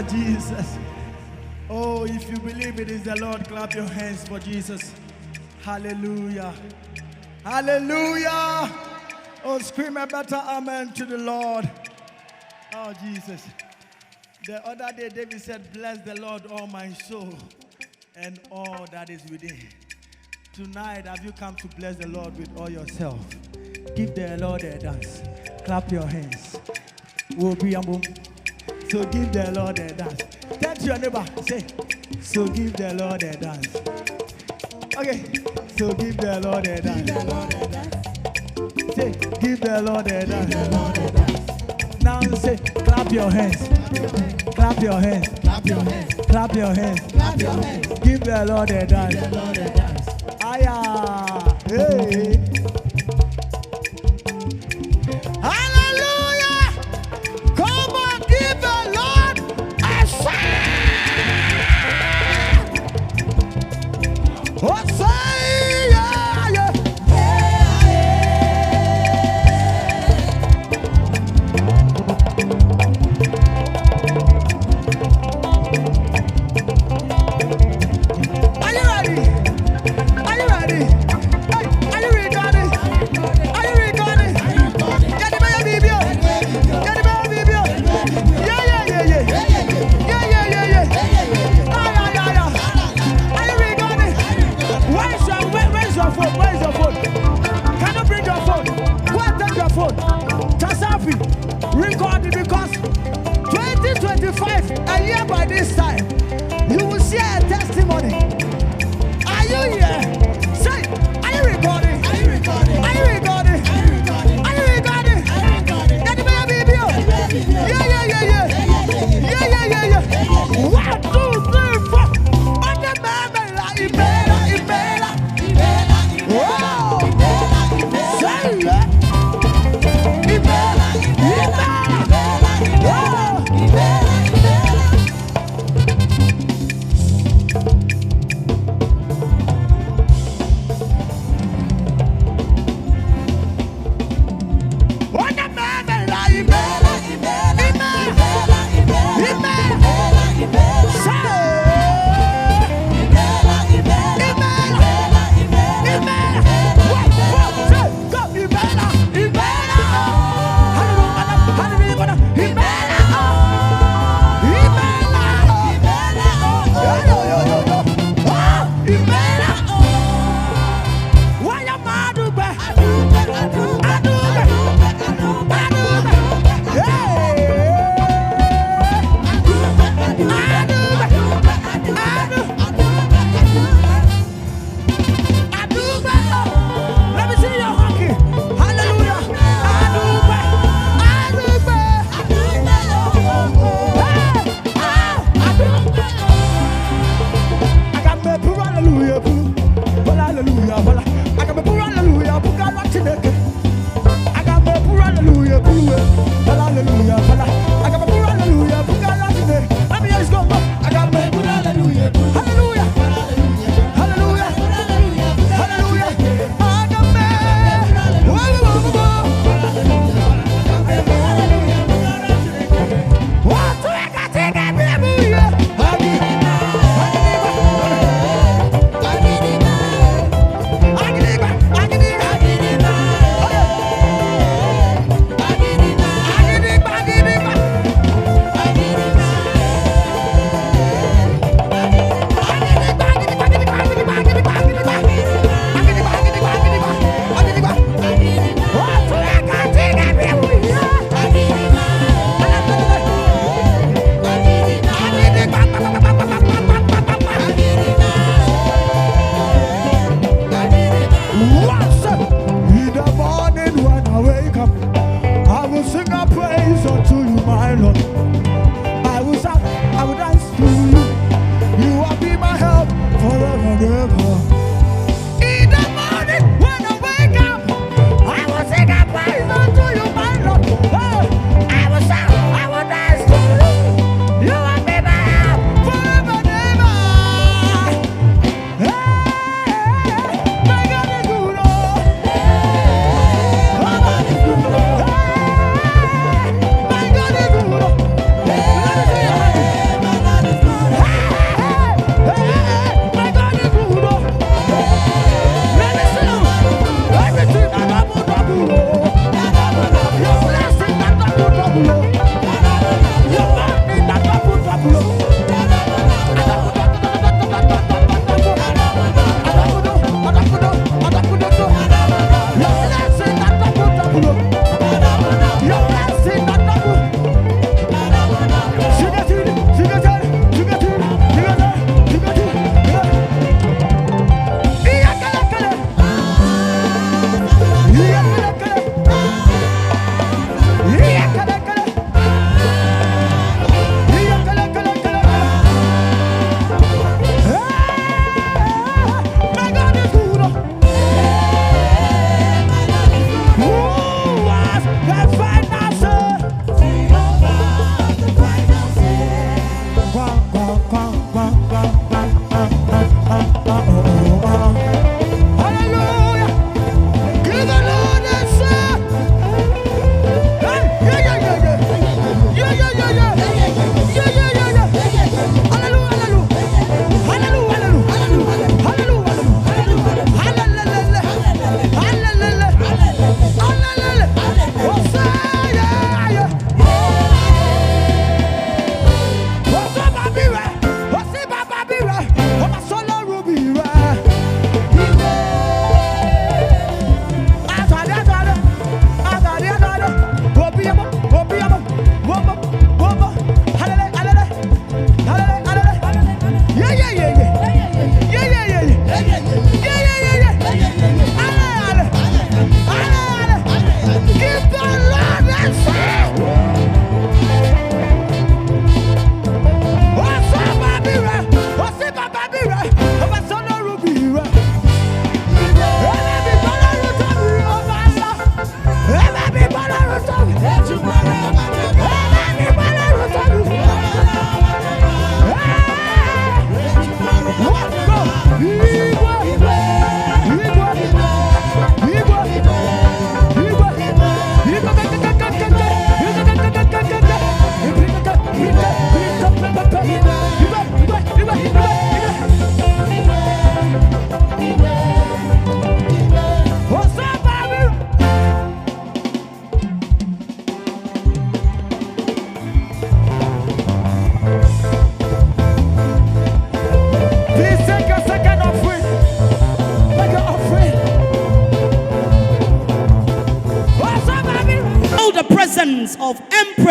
Jesus. Oh, if you believe it is the Lord, clap your hands for Jesus. Hallelujah. Hallelujah. Oh, scream a better amen to the Lord. Oh, Jesus. The other day, David said, bless the Lord, all my soul, and all that is within. Tonight, have you come to bless the Lord with all yourself? Give the Lord a dance. Clap your hands. We'll be a boom. So give the Lord a dance. Tell to your neighbor, say, so give the Lord a dance. Okay, so give the Lord a dance. Give the Lord a dance. Say, give the Lord a dance. Give the Lord a dance. Now say, clap your hands. Clap your hands. Clap your hands. Clap your hands. Clap your hands. Give the Lord a dance. Give the Lord a dance. Aya. Hey. Hallelujah. Come on, give the Lord a shout. Oh, say yeah, yeah. Record it because 2025, a year by this time, you will share a testimony. Are you here? Say, are you recording? Are you recording? Are you recording? Are you recording? Are you recording? Are you recording? Get the baby. Yeah. Yeah. 1, 2, 3, 4. On the baby, Ibela. Wow. Say yeah.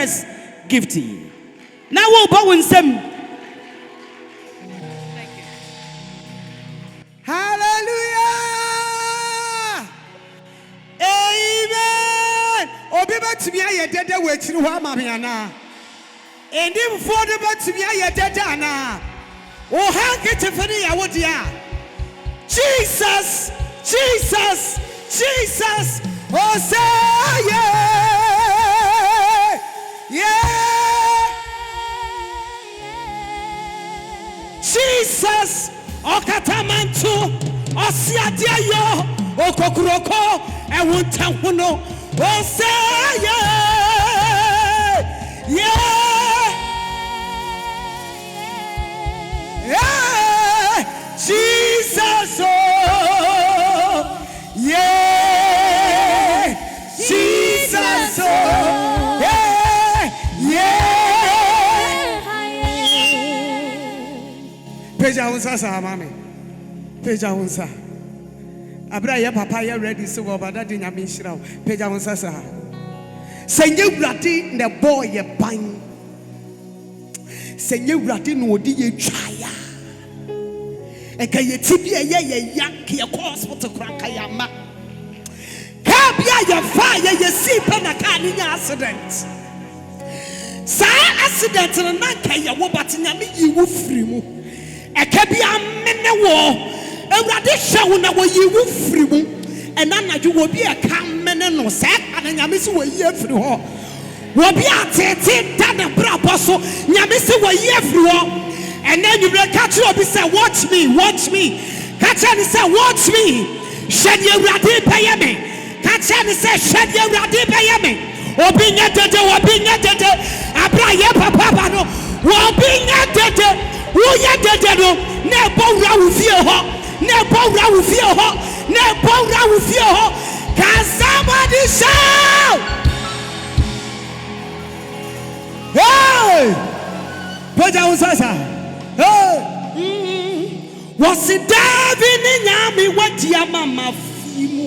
Empress Gifty. Now we'll bow in some. Hallelujah. Amen. Obiba to me I did the way to Wamamiana. And him for the but to me I did Dana. Oh, how get to Fanny? I would ya. Jesus, Jesus, Jesus. Oh, say yeah. Yeah. Jesus. Okatamantu osiadia yo okokuroko ewuntahuno osaya yeah Jesus oh yeah Jesus oh Peja unsa mami. Peja unsa. Abra ya papa ya ready so obada de nyame nhira. Peja unsa sa. Senye wurade ne boy ye ban. Senye wurade no odi ye twaya. Eka ye tibia ye yak ye hospital kranka ya ma. Ka bia ye fa ye si pa na ka ni accident. Sa accident na ka ye wo bat nyame yi wo firi mu. Ekabi amene wo ewrade hwe na wo yiwu firi mu ena na ju wo bi eka amene no se ana nyame se wo yi afiri ho wo bi atete da na brabo so nyame se wo yi afiri ho ena nyure ka kire obi se watch me ka kire ni se watch me hwede ewrade peye me ka kire ni se hwede ewrade peye me obi nya dede abra ye papa ba no wo bi nya dede wo ya dede no na bowra wo fie ho can somebody shout hey Peja unsasa hey was it David nyami watia mama fimu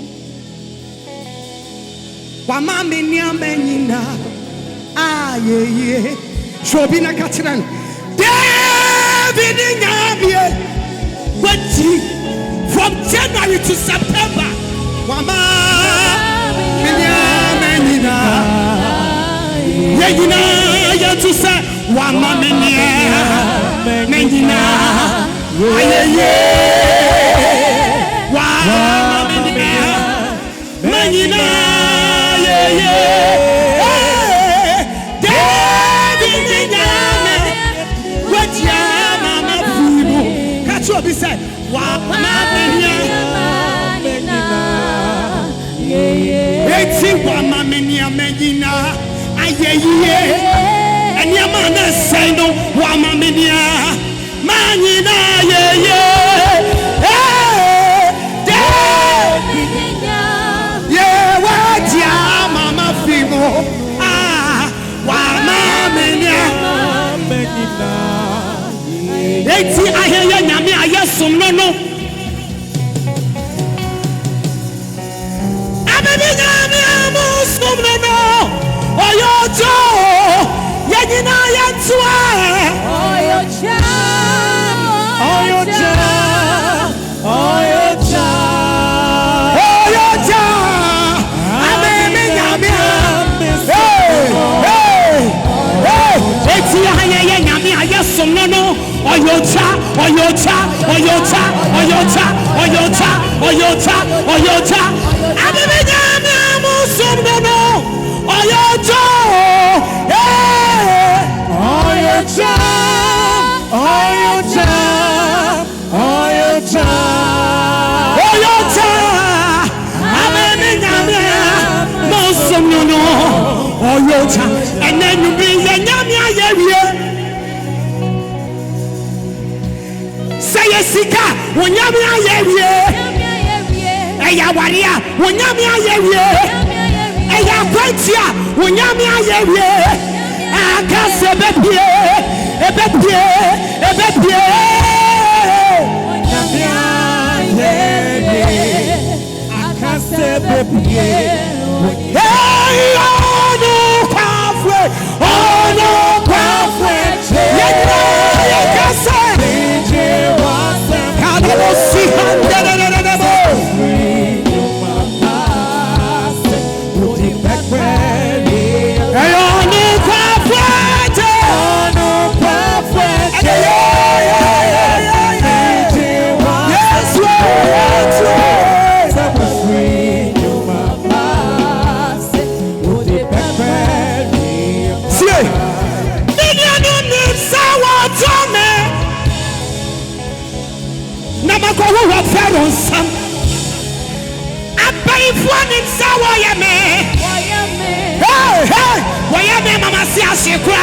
wa mama nyame nyina ye shobi na katiran David nyami wati from January to September wama menina ya to say wama menina ayeye wama menina ayeye David nyame watia mama fimu catch up he said wama eti wama menina ayeye anyama na say no wama menina manina ayeye yeah watia mama fimo wama menina eti ayeye nyame ayesum no Oyojo, yanyina yantua. Oyoja. Ameme nyame. Hey. Eti ahaya nyame ayesum no. Oyoja. Ameme nyame amusum no. Oyojo, ameme nyame mosum no oyoja and then you be nyame ayewie say sika wonyame ayewie eya waria wonyame ayewie eya kwantia wonyame ayewie akase bebie akase bebie hey onu kafwe won some. I pay for him, so why am hey, mama see a secret.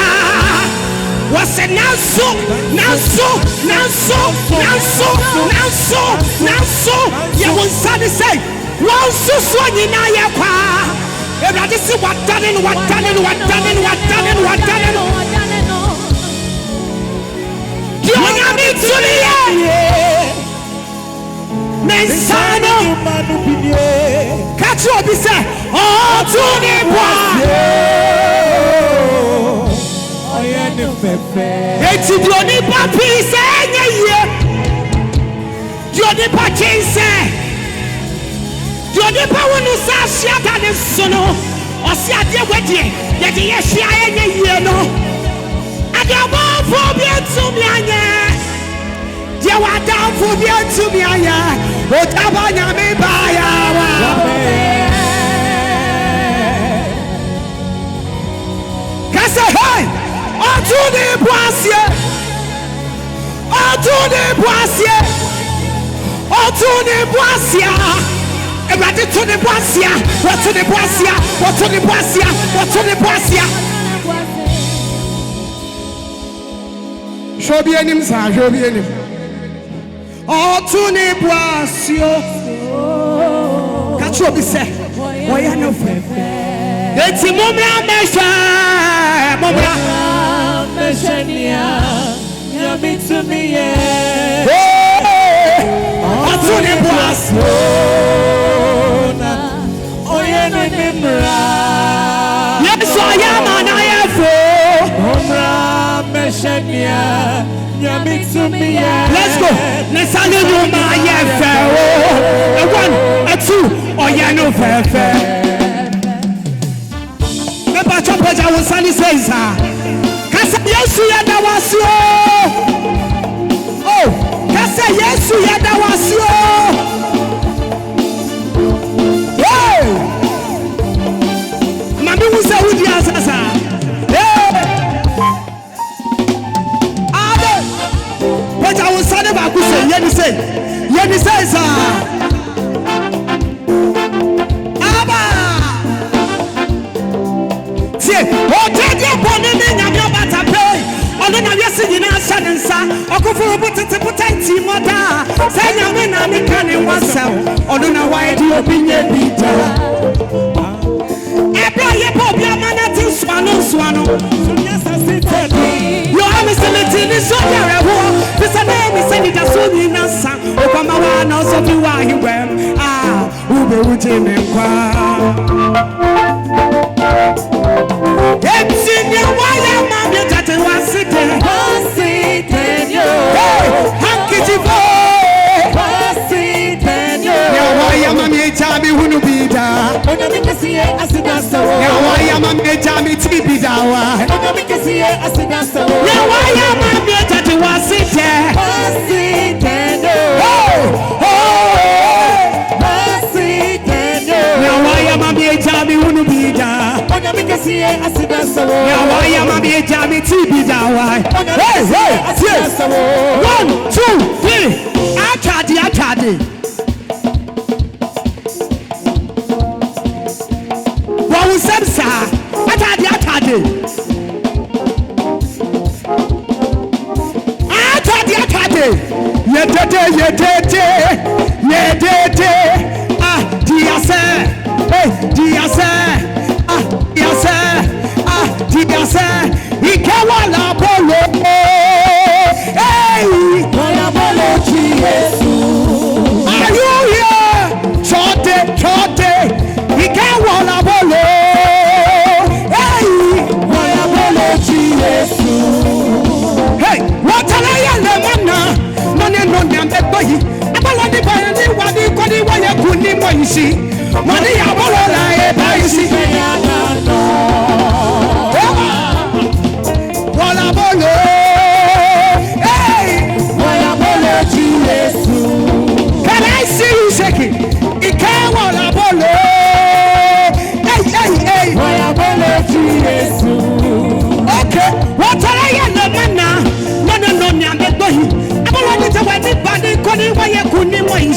Was it now so, you won't say, well, so you know your car. Everybody see what done. You are me to the end. Mensano, catch you up, he said, oh, to the it's the only papi saying, you're the pachi say, you're the power who says, Shata the sono, or Satia Weddy, that he is shy, you know. I don't want for me to me, you are down for me to me, whatever you may buy. Cassa, hey! To the boissier, everybody to the boissier, what to the boissier, show me him, sir, show me him. Oh, to the boissier, catch you up, say, why are no friend? It's a moment, Mama. Meshania, yummy to me, yeah. Oh, to the boss, oh, yeah, yes, I am an IFO. Meshania, yummy to me, yeah. Let's go. Let's salute my IFO. A one, a two, oh, yeah, no fair. Remember, Chopper, was Sunny says, Yesu yada wasio. Oh, kasa Yesu yada wasio. Hey, mami wusa wudi asasa. Hey, ade. Wacha wusane ba kuse yeni say sa. Aba. Sie, o tedi boni ni nyamyo bata. Ono na yesi nyina shanensa okofo butete potenti moda senya me na me kane wasam ono na wide obinye bita ebra ye bobia manati swano yo amiseleti ni so yarewo bisa na mi seni da so nyina sa okama wa na so bi wa hiwem ube uje me kwa Epsinya waya mami tate wasite yo hankijivo wasite yo ya waya mami echami hunu bida ono mikasiye asidasa ya waya mami echami tibida wa ono mikasiye asidasa ya waya mami tate wasite wasite yo ya waya mami echami hunu bida ya waya mami ejami tibidawa. Hey, 1, 2, 3. Akadi. Wawu semsa. Akadi. Yedete. Diase. Hey, diase. Diase, ikewala bolo, hey, wala bolo Yesu. Are you here? Chote, ikewala bolo, hey, wala bolo Yesu. Hey, watalaya le mana, none nyambe boyi, abala di boyi ni wadi kodi waya kuni moishi, mani ya bolo la e baisi. Can I see you shaking? It can't want a bolo. Hey. Okay. What are you no man? No. I'm not going. I'm going to wait. Body, Connie, why you couldn't wait?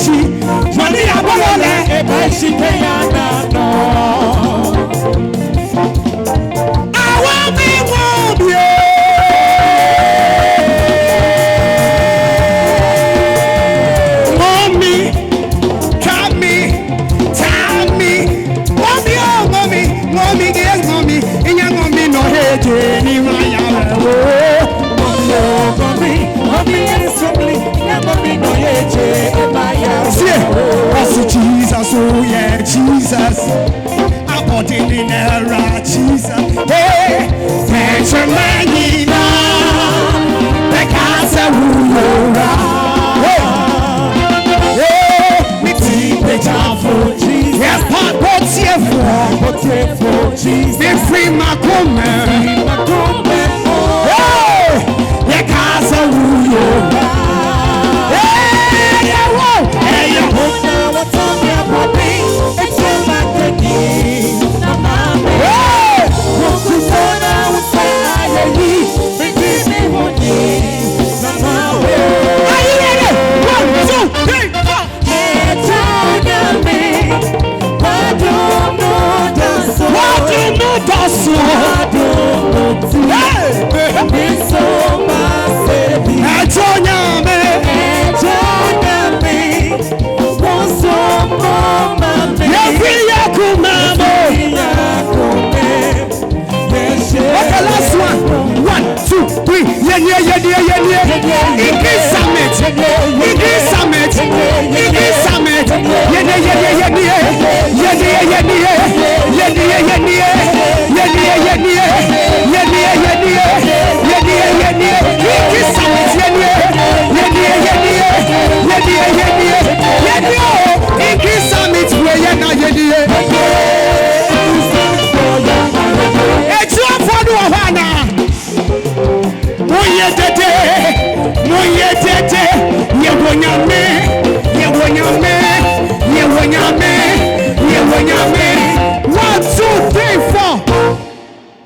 1, 2, 3, 4.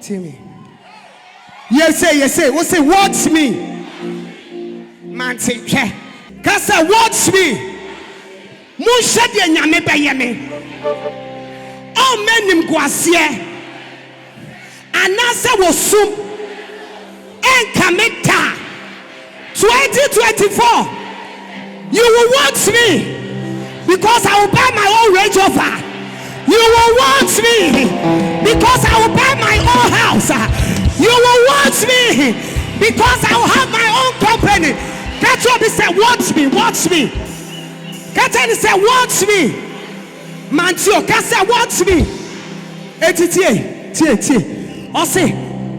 Timmy. Yes, say, watch me. Man, say, Kasa, watch me. Musha de nyame bayeme. Oh, menim guasie. Anasa wosum. Enkameta. 2024. You will watch me. Because I will buy my own Range Rover. You will watch me. Because I will buy my own house. You will watch me. Because I will have my own company. Catch up and say, watch me, watch me. Catch up and say, watch me. Mantio, catch up, watch me. Tie. I say,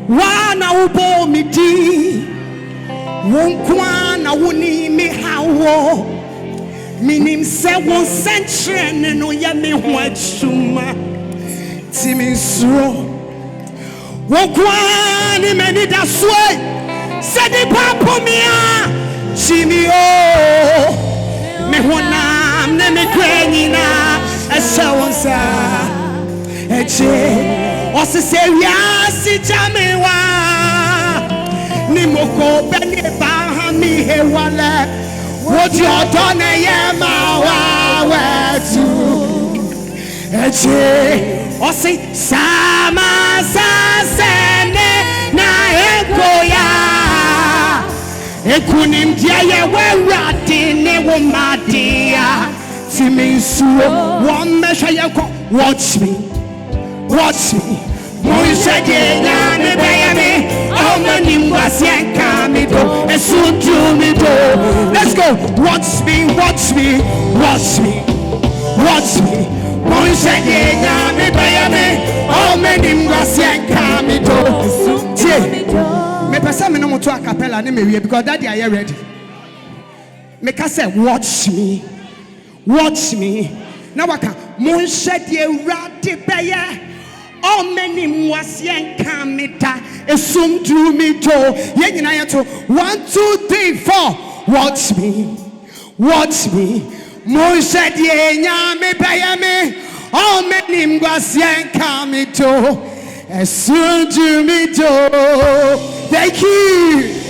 wana ubo mi di. Wonkwana wuni mi hawo. Minim se won centre no ya me ho achuma. Timi suro. Wonkwana mani da soe. Se di papomia. Timi o. Me honam ne me kwenina. Esa wonsa. Eche. Ose se wiasi jamewa. Ni moko beni ba mi hewale. What you done yema wa tu. Eche. Ose sama sasene na ekoya. Ekunim dia ye werade ne wo madia. Timi suo one measure ye ko. Watch me. Watch me. Moise de na me bayame. Oh mani mbasien kamido. Esutu mi do. Let's go. Watch me. Watch me. Watch me. Watch me. Moise de na me bayame. Oh mani mbasien kamido. Tie. Me pesa me no mo to a cappella ne me wie because daddy are you ready? Me ka say watch me. Watch me. Now waka Moise de rade beye. Oh many mwasien kamita esum do me to ye nyina ye to 1 2 3 4 watch me Moise de nyame bayame oh many mwasien kamito esum do me to thank you.